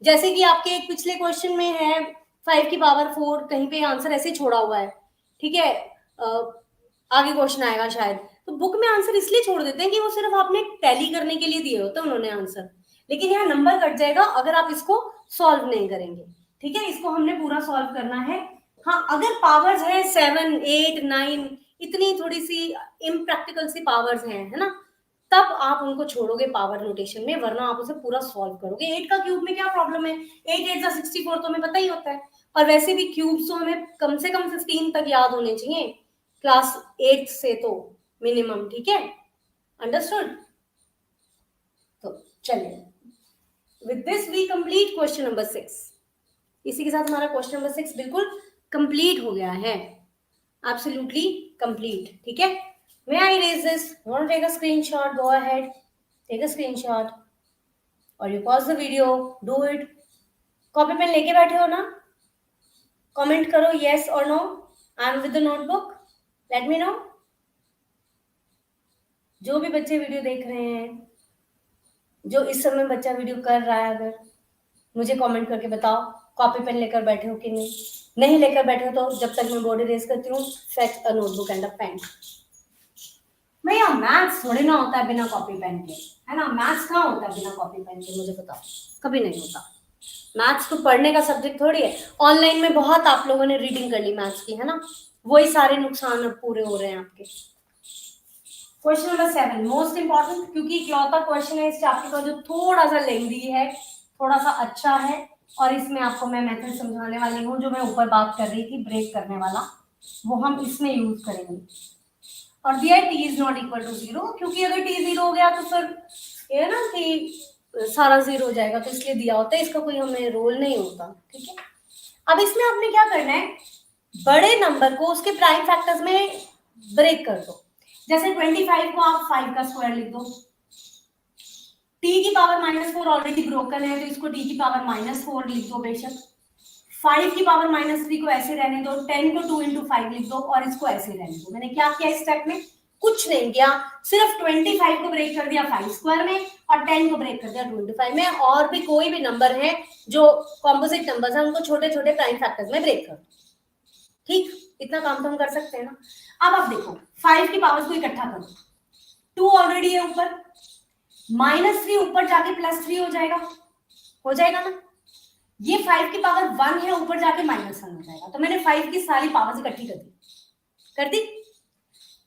जैसे कि आपके एक पिछले क्वेश्चन में है 5 की पावर 4, कहीं पे आंसर ऐसे छोड़ा हुआ है, ठीक है। आगे क्वेश्चन आएगा शायद, तो बुक में आंसर इसलिए छोड़ देते हैं कि वो सिर्फ आपने टैली करने के लिए दिए होते हैं उन्होंने आंसर, लेकिन यहाँ नंबर कट जाएगा अगर आप इसको सॉल्व नहीं करेंगे, ठीक है। इसको हमने पूरा सॉल्व करना है। हाँ अगर पावर्स है 7, 8, 9, इतनी थोड़ी सी इम्प्रैक्टिकल सी पावर्स हैं, है ना, तब आप उनको छोड़ोगे पावर नोटेशन में, वरना आप उसे पूरा सॉल्व करोगे। 8 का क्यूब में क्या प्रॉब्लम है, 8 8 64 तो हमें पता ही होता है, और वैसे भी क्यूब्स तो हमें कम से कम 15 तक याद होने चाहिए क्लास 8 से तो मिनिमम, ठीक है, अंडरस्टूड। तो चलिए with this we complete question number 6। इसी के साथ हमारा क्वेश्चन नंबर 6 बिल्कुल कंप्लीट हो गया है, एब्सोल्युटली कंप्लीट, ठीक है। May I erase this? Want to take a screenshot? Go ahead. Take a screenshot. Or you pause the video. Do it. Copy pen लेके बैठे हो ना? Comment करो yes or no. I am with the notebook. Let me know. जो भी बच्चे video देख रहे हैं, जो इस समय बच्चा वीडियो कर रहा है, अगर मुझे कमेंट करके बताओ कॉपी पेन लेकर बैठे हो कि नहीं लेकर बैठे हो, तो जब तक मैं बोर्ड इरेज करती हूँ fetch a notebook and a pen. भैया मैथ्स थोड़ी ना होता है बिना कॉपी पेन के, है ना। मैथ्स कहाँ होता है बिना कॉपी पेन के, मुझे बताओ, कभी नहीं होता। मैथ्स तो पढ़ने का सब्जेक्ट थोड़ी है। ऑनलाइन में बहुत आप लोगों ने रीडिंग कर ली मैथ्स की, है ना, वही सारे नुकसान अब पूरे हो रहे हैं आपके। क्वेश्चन नंबर 7 मोस्ट इंपॉर्टेंट, क्योंकि इकलौता क्वेश्चन है इस चैप्टर का जो थोड़ा सा लेंदी है, थोड़ा सा अच्छा है, और इसमें आपको मैं मेथड समझाने वाली हूँ। जो मैं ऊपर बात कर रही थी ब्रेक करने वाला, वो हम इसमें यूज करेंगे। और दिया है t is not equal to 0, क्योंकि अगर t 0 हो गया तो फिर ये ना कि सारा 0 हो जाएगा, तो इसलिए दिया होता है, इसका कोई हमें रोल नहीं होता, ठीक है। अब इसमें आपने क्या करना है, बड़े नंबर को उसके प्राइम फैक्टर्स में ब्रेक कर दो। जैसे 25 को आप 5 का स्क्वायर लिख दो, टी की पावर -4 ऑलरेडी ब्रोकन है तो इसको टी की पावर -4 लिख दो बेशक। 5 की पावर -3 को ऐसे रहने दो, 10 को 2 into 5 लिख दो और इसको ऐसे रहने दो। मैंने क्या किया इस स्टेप में? कुछ नहीं किया, सिर्फ 25 को ब्रेक कर दिया 5 स्क्वायर में और 10 को ब्रेक कर दिया 2 into 5 में। और भी कोई भी नंबर है जो कॉम्पोजिट नंबर्स है उनको छोटे छोटे प्राइम फैक्टर्स में ब्रेक कर दो। ठीक, इतना काम तो हम कर सकते हैं ना। अब आप देखो 5 की पावर्स को इकट्ठा करो, 2 ऑलरेडी है ऊपर, -3 ऊपर जाके +3 हो जाएगा ना। ये 5 की पावर 1 है, ऊपर जाके -1 हो जाएगा। तो मैंने 5 की सारी पावर्स इकट्ठी कर दी।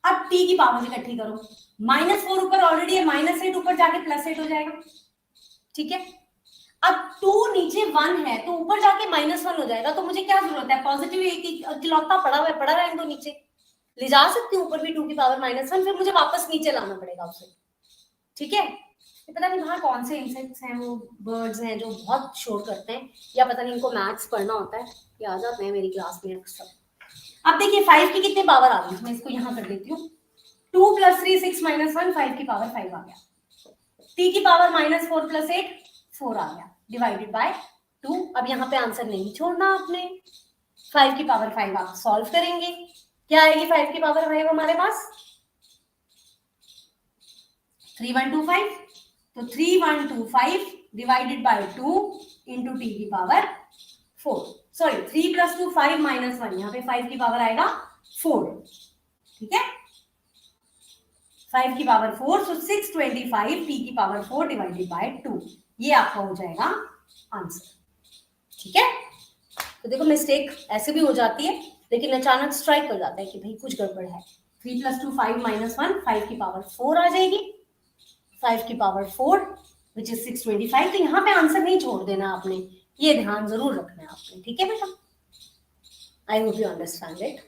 अब t की पावर्स इकट्ठी करो, -4 ऊपर ऑलरेडी है, -8 ऊपर जाके +8 हो जाएगा। ठीक है, अब 2 नीचे 1 है तो ऊपर जाके -1 हो जाएगा। तो मुझे क्या जरूरत है, पॉजिटिव एक इकलौता पड़ा रहने दो नीचे, ले जा सकती हूँ ऊपर भी 2 की पावर -1, फिर मुझे वापस नीचे लाना पड़ेगा उसे। ठीक है, ये पता नहीं बाहर कौन से इंसेक्ट्स हैं, वो बर्ड्स हैं जो बहुत शोर करते हैं, या पता नहीं इनको मैथ्स पढ़ना होता है, ये आ जाते हैं मेरी क्लास में सब। अब देखिए 5 की कितनी पावर आ गई, मैं इसको यहाँ कर देती हूँ। 2 + 3 6 - 1, 5 की पावर 5 आ गया। t की पावर -4 + 8 4 आ गया, डिवाइडेड बाय 2। अब यहाँ पे आंसर नहीं छोड़ना आपने, 5 की पावर 5 आप सॉल्व करेंगे, क्या आएगी 5 की पावर 5 हमारे पास? 3125। तो 3125 डिवाइडेड बाय 2 इंटू टी की पावर 4, सॉरी 3 + 2 5 - 1, यहाँ पे 5 की पावर आएगा 4। ठीक है, 5 की पावर 4, सो 625 टी की पावर 4 डिवाइडेड बाय 2, ये आपका हो जाएगा आंसर। ठीक है, तो देखो मिस्टेक ऐसे भी हो जाती है, लेकिन अचानक स्ट्राइक कर जाता है कि भाई कुछ गड़बड़ है। 3 + 2 5 - 1, 5 की पावर 4 आ जाएगी, 5 की पावर 4 विच इज 625। तो यहाँ पे आंसर नहीं छोड़ देना आपने, ये ध्यान जरूर रखना है आपने। ठीक है बेटा, आई hope you understand it.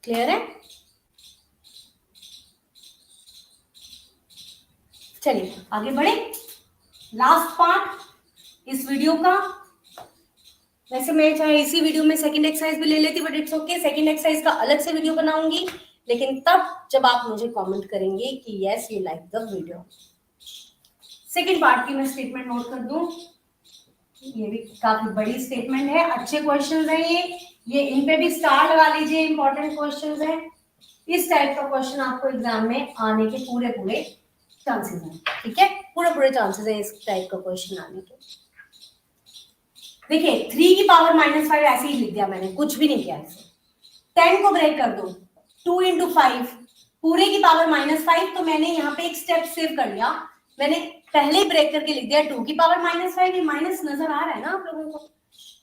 Clear है? चलिए आगे बढ़े, लास्ट पार्ट इस वीडियो का। वैसे मैं चाहे इसी वीडियो में सेकंड एक्सरसाइज भी ले लेती, but it's okay, second exercise का अलग से वीडियो बनाऊंगी, लेकिन तब जब आप मुझे कमेंट करेंगे कि yes you like the video. Second part की मैं स्टेटमेंट नोट कर दूं, ये भी काफी बड़ी स्टेटमेंट है, अच्छे क्वेश्चन है ये इन पे भी स्टार लगा लीजिए, इंपॉर्टेंट क्वेश्चन है। इस टाइप का क्वेश्चन आपको एग्जाम में आने के पूरे चांसेस हैं। ठीक है, पूरे चांसेस है इस टाइप का क्वेश्चन आने के। देखिए 3 की पावर -5 ऐसे ही लिख दिया मैंने, कुछ भी नहीं किया इसे। 10 को ब्रेक कर दो, 2 into 5 पूरे की पावर -5, तो मैंने यहाँ पे एक स्टेप सेव कर लिया, मैंने पहले ही ब्रेक करके लिख दिया 2 की पावर -5, ये माइनस नजर आ रहा है ना आप लोगों को,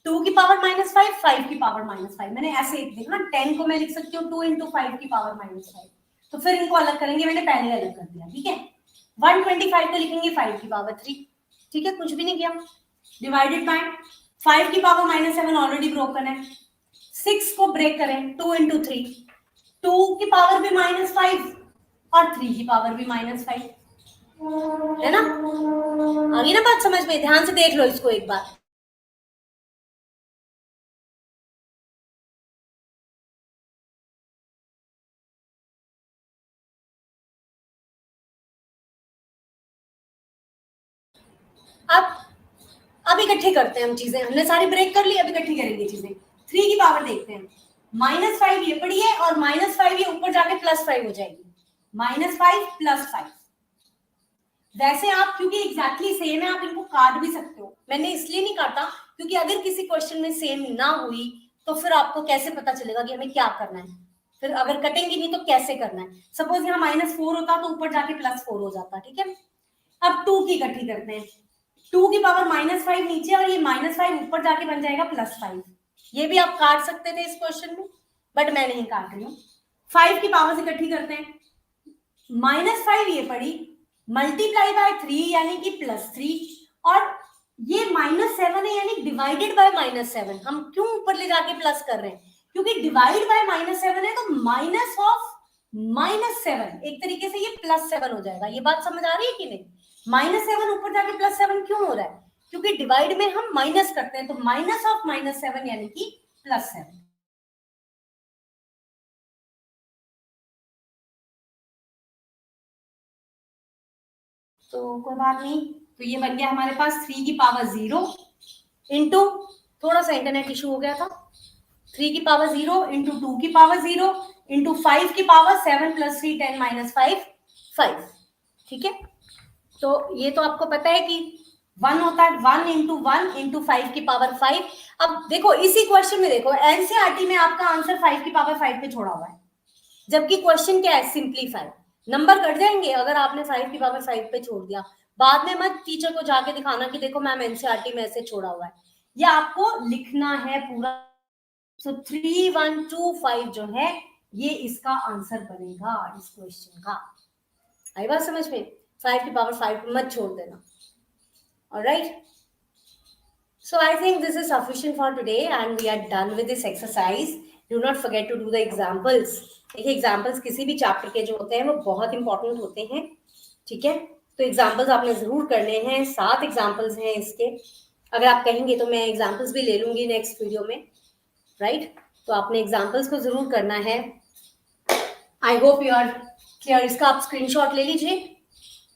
2 की पावर -5, 5 की पावर -5, मैंने ऐसे देखा 10 को मैं लिख सकती हूँ 2 into 5 की पावर -5, तो फिर इनको अलग करेंगे, मैंने पहले अलग कर दिया। ठीक है, 125 को लिखेंगे 5 की पावर 3। ठीक है, कुछ भी नहीं किया, डिवाइडेड बाय 5 की पावर -7 ऑलरेडी ब्रोकन है, 6 को ब्रेक करें 2 into 3, 2 की पावर भी -5 और 3 की पावर भी -5, है ना? आ गई ना बात समझ में? ध्यान से देख लो इसको एक बार। अब इकट्ठे करते हैं हम चीजें, हमने सारी ब्रेक कर ली, अब इकट्ठी करेंगे चीजें। 3 की पावर देखते हैं, -5 ये पड़ी है और -5 ये ऊपर जाके +5 हो जाएगी, -5 + 5। वैसे आप क्योंकि एग्जैक्टली सेम है, आप इनको काट भी सकते हो, मैंने इसलिए नहीं काटा क्योंकि अगर किसी क्वेश्चन में सेम ना हुई तो फिर आपको कैसे पता चलेगा कि हमें क्या करना है, फिर अगर कटेंगे नहीं तो कैसे करना है। सपोज यहाँ -4 होता तो ऊपर जाके +4 हो जाता। ठीक है, अब 2 की इकट्ठी करते हैं, 2 की पावर -5 नीचे और ये -5 ऊपर जाके बन जाएगा +5, ये भी आप काट सकते थे इस क्वेश्चन में, बट मैं नहीं काट रही हूँ। 5 की पावर्स इकट्ठी करते हैं, -5 ये पड़ी, मल्टीप्लाई बाय 3 यानी कि +3, और ये -7 है यानी डिवाइडेड बाय -7। हम क्यों ऊपर ले जाके प्लस कर रहे हैं? क्योंकि डिवाइड बाय -7 है तो माइनस ऑफ -7, एक तरीके से ये +7 हो जाएगा। ये बात समझ आ रही है कि नहीं? -7 ऊपर जाके +7 क्यों हो रहा है? क्योंकि डिवाइड में हम माइनस करते हैं, तो माइनस ऑफ -7 यानी कि +7। तो कोई बात नहीं, तो ये बन गया हमारे पास 3 की पावर 0 इंटू, थोड़ा सा इंटरनेट इशू हो गया था, 3 की पावर 0 इंटू 2 की पावर 0 इंटू 5 की पावर 7 + 3 10 - 5 5। ठीक है, तो ये तो आपको पता है कि 1 होता है, 1 इंटू 1 इंटू 5 की पावर 5। अब देखो इसी क्वेश्चन में देखो एनसीईआरटी में आपका आंसर 5 की पावर 5 पे छोड़ा हुआ है, जबकि क्वेश्चन क्या है, सिंप्लीफाई। नंबर कट जाएंगे अगर आपने 5 की पावर 5 पे छोड़ दिया। बाद में मत टीचर को जाके दिखाना कि देखो मैम एनसीईआरटी में ऐसे छोड़ा हुआ है, ये आपको लिखना है पूरा। सो 3125 जो है ये इसका आंसर बनेगा इस क्वेश्चन का। आई बात समझ में? 5 की पावर 5 मत छोड़ देना। Alright, so I think this is sufficient for today and we are done with this exercise. Do not forget to do the examples. देखिए एग्जाम्पल्स किसी भी चैप्टर के जो होते हैं वो बहुत इंपॉर्टेंट होते हैं, ठीक है? तो एग्जाम्पल्स आपने जरूर करने हैं, 7 एग्जाम्पल्स हैं इसके। अगर आप कहेंगे तो मैं एग्जाम्पल्स भी ले लूंगी नेक्स्ट वीडियो में, राइट? तो आपने एग्जाम्पल्स को जरूर करना है। I hope you are clear. इसका आप स्क्रीनशॉट ले लीजिए।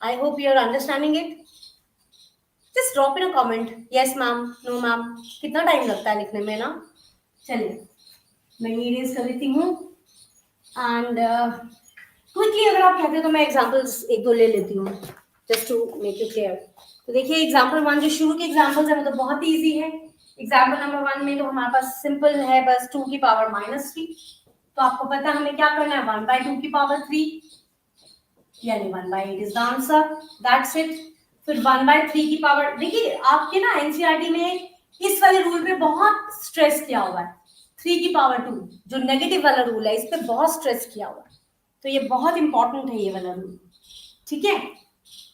I hope you are understanding it. Just drop in a comment, yes ma'am, no ma'am. कितना टाइम लगता है लिखने में ना? चलिए मैं इरेज कर लेती हूँ एंड क्विकली अगर आप कहते हो तो मैं एग्जांपल्स एक दो ले लेती हूँ just to make you clear. तो देखिए एग्जांपल 1 जो शुरू के एग्जांपल्स है वो तो बहुत इजी है। एग्जांपल नंबर 1 में तो हमारे पास सिंपल है, बस 2 की पावर -3। तो आपको पता है हमें क्या करना है, 1/2 की पावर 3 यानी 1/8 is the answer, that's it. फिर 1/3 की पावर, देखिए आपके ना एनसीईआरटी में इस वाले रूल पे बहुत स्ट्रेस किया हुआ है, 3 की पावर 2 जो नेगेटिव वाला रूल है इस पे बहुत स्ट्रेस किया हुआ है, तो ये बहुत इंपॉर्टेंट है ये वाला रूल, ठीक है?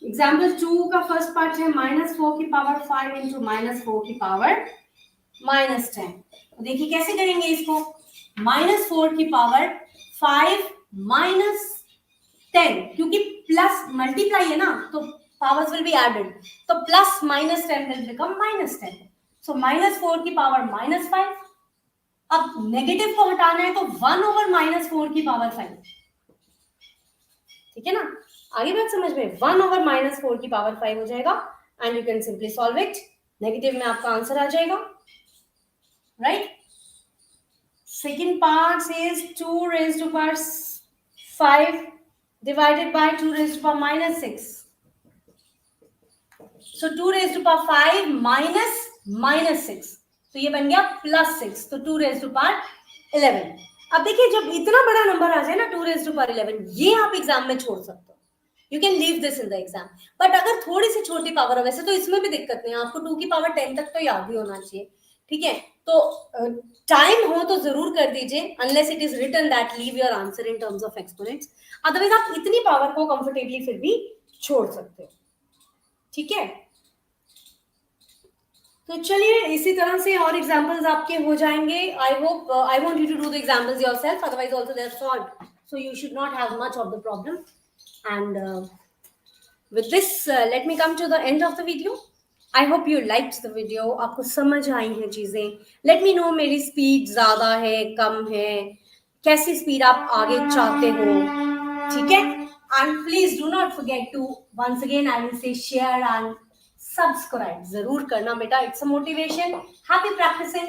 एग्जाम्पल 2 का फर्स्ट पार्ट है -4 की पावर 5 इंटू -4 की पावर -10। तो देखिए कैसे करेंगे इसको, -4 की पावर 5 -10, क्योंकि प्लस मल्टीप्लाई है ना तो पावर्स विल बी एडेड, तो प्लस -10 विल बिकम -10। सो -4 की पावर -5। अब नेगेटिव को हटाना है तो 1/-4 की पावर 5, ठीक है ना? आगे बात समझ में, 1/-4 की पावर 5 हो जाएगा and you can simply solve it. Negative में आपका आंसर आ जाएगा, right? Second part says 2 raised to power 5 divided by 2 raised to power -6. So 2 raised to power 5 minus -6, तो ये बन गया +6, तो 2 raised to power 11। अब देखिए जब इतना बड़ा नंबर आ जाए ना 2 raised to power 11, ये आप एग्जाम में छोड़ सकते हो, you can leave this in the exam. But अगर थोड़ी सी छोटी पावर है, वैसे तो इसमें भी दिक्कत नहीं है, आपको 2 की पावर 10 तक तो याद ही होना चाहिए, ठीक है? तो टाइम हो तो जरूर कर दीजिए, unless it is written that leave your answer in terms of exponents, otherwise आप इतनी पावर को कंफर्टेबली फिर भी छोड़ सकते हो, ठीक है? तो चलिए इसी तरह से और एग्जांपल्स आपके हो जाएंगे। I hope I want you to do the examples yourself, otherwise also they are solved, so you should not have much of the problem. And with this let me come to the end of the video. I hope you liked the video, आपको समझ आई हैं चीजें। let me know मेरी speed ज्यादा है कम है, कैसी speed आप आगे चाहते हो, ठीक है? and please do not forget to once again I will say share and subscribe जरूर करना बेटा, it's a motivation. Happy practising,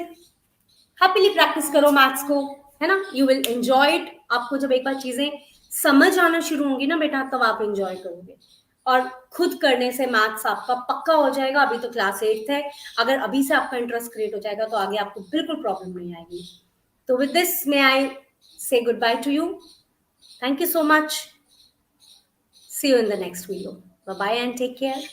happily practice करो मैथ्स को, है ना? You will enjoy it. आपको जब एक बार चीजें समझ आना शुरू होंगी ना बेटा, तब आप एंजॉय करोगे और खुद करने से मैथ्स आपका पक्का हो जाएगा। अभी तो क्लास 8th है, अगर अभी से आपका इंटरेस्ट क्रिएट हो जाएगा तो आगे आपको बिल्कुल प्रॉब्लम नहीं आएगी। तो with this may I say good bye to you, thank you so much, see you in the next video, bye bye and take care.